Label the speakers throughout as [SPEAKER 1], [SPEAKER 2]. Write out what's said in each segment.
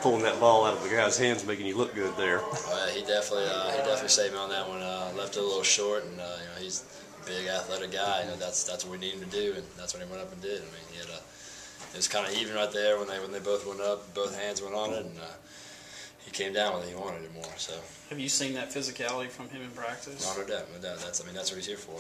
[SPEAKER 1] pulling that ball out of the guy's hands, making you look good there.
[SPEAKER 2] He definitely saved me on that one. Left it a little short, and he's a big athletic guy. That's what we need him to do, and that's what he went up and did. I mean, it was kind of even right there when they both went up, both hands went on it, and he came down with it. He wanted it more. So.
[SPEAKER 3] Have you seen that physicality from him in practice?
[SPEAKER 2] No doubt. That's what he's here for.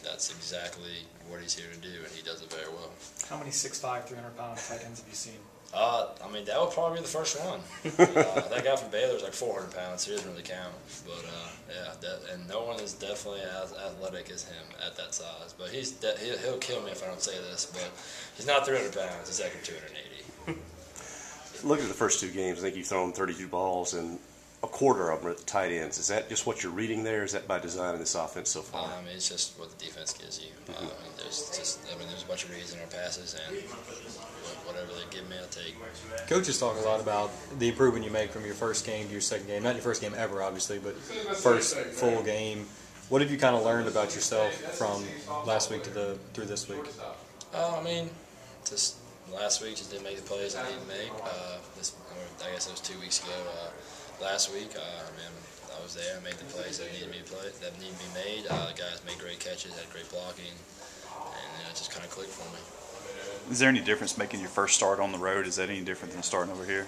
[SPEAKER 2] That's exactly what he's here to do, and he does it very well.
[SPEAKER 4] How many 6'5", 300-pound tight ends have you seen?
[SPEAKER 2] That would probably be the first one. That guy from Baylor is like 400 pounds, so he doesn't really count. But and no one is definitely as athletic as him at that size. But he'll kill me if I don't say this. But he's not 300 pounds. He's like 280.
[SPEAKER 1] Looking at the first two games, I think you've thrown 32 balls and a quarter of them are at the tight ends. Is that just what you're reading there? Or is that by design in this offense so far?
[SPEAKER 2] It's just what the defense gives you. There's a bunch of reads in our passes, and whatever they give me, I'll take.
[SPEAKER 5] Coaches talk a lot about the improvement you make from your first game to your second game. Not your first game ever, obviously, but first full game. What have you kind of learned about yourself from last week through this week?
[SPEAKER 2] Just last week just didn't make the plays I needed to make. I guess it was 2 weeks ago. Last week, I was there, made the plays that needed to be made. The guys made great catches, had great blocking, and it just kind of clicked for me.
[SPEAKER 6] Is there any difference making your first start on the road? Is that any different than starting over here?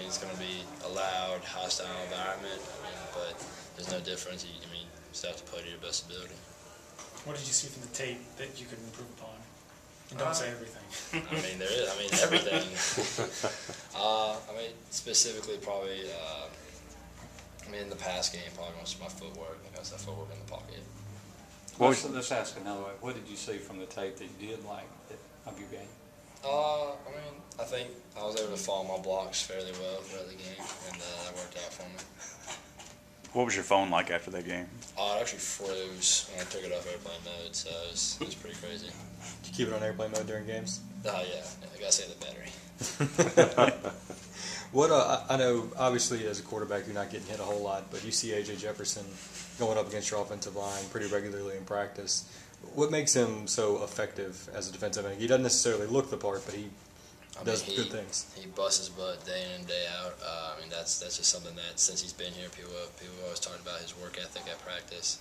[SPEAKER 2] It's going to be a loud, hostile environment, but there's no difference. You just have to play to your best ability.
[SPEAKER 4] What did you see from the tape that you could improve upon? And don't say everything.
[SPEAKER 2] There is. Everything. Specifically, probably. In the past game, probably most of my footwork. That footwork in the pocket.
[SPEAKER 7] Let's ask another way. What did you see from the tape that you did like of your game?
[SPEAKER 2] I think I was able to follow my blocks fairly well throughout the game, and that worked out for me.
[SPEAKER 6] What was your phone like after that game?
[SPEAKER 2] It actually froze when I took it off airplane mode, so it was pretty crazy.
[SPEAKER 5] Did you keep it on airplane mode during games?
[SPEAKER 2] Yeah, I gotta save the battery.
[SPEAKER 5] I know, obviously, as a quarterback, you're not getting hit a whole lot, but you see A.J. Jefferson going up against your offensive line pretty regularly in practice. What makes him so effective as a defensive end? He doesn't necessarily look the part, but he does good things.
[SPEAKER 2] He busts his butt day in and day out. That's just something that since he's been here, people always talked about his work ethic at practice,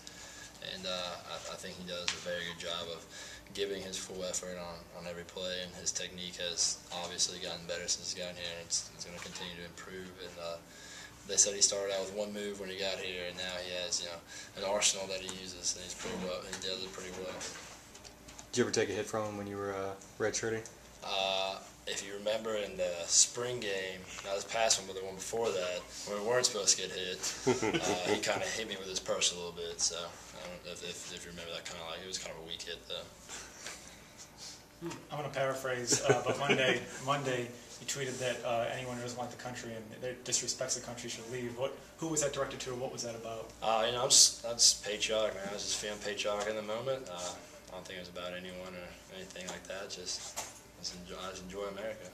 [SPEAKER 2] and I think he does a very good job of giving his full effort on every play, and his technique has obviously gotten better since he's gotten here, and it's going to continue to improve. And they said he started out with one move when he got here, and now he has an arsenal that he uses, and he does it pretty well.
[SPEAKER 5] Did you ever take a hit from him when you were redshirting?
[SPEAKER 2] If you remember in the spring game, not this past one, but the one before that, when we weren't supposed to get hit, he kind of hit me with his purse a little bit. So I don't know if you remember that it was kind of a weak hit though.
[SPEAKER 4] I'm going to paraphrase, but Monday you tweeted that anyone who doesn't like the country and that disrespects the country should leave. Who was that directed to, or what was that about?
[SPEAKER 2] I'm just patriotic, man. I was just feeling patriotic in the moment. I don't think it was about anyone or anything like that. I just enjoy America.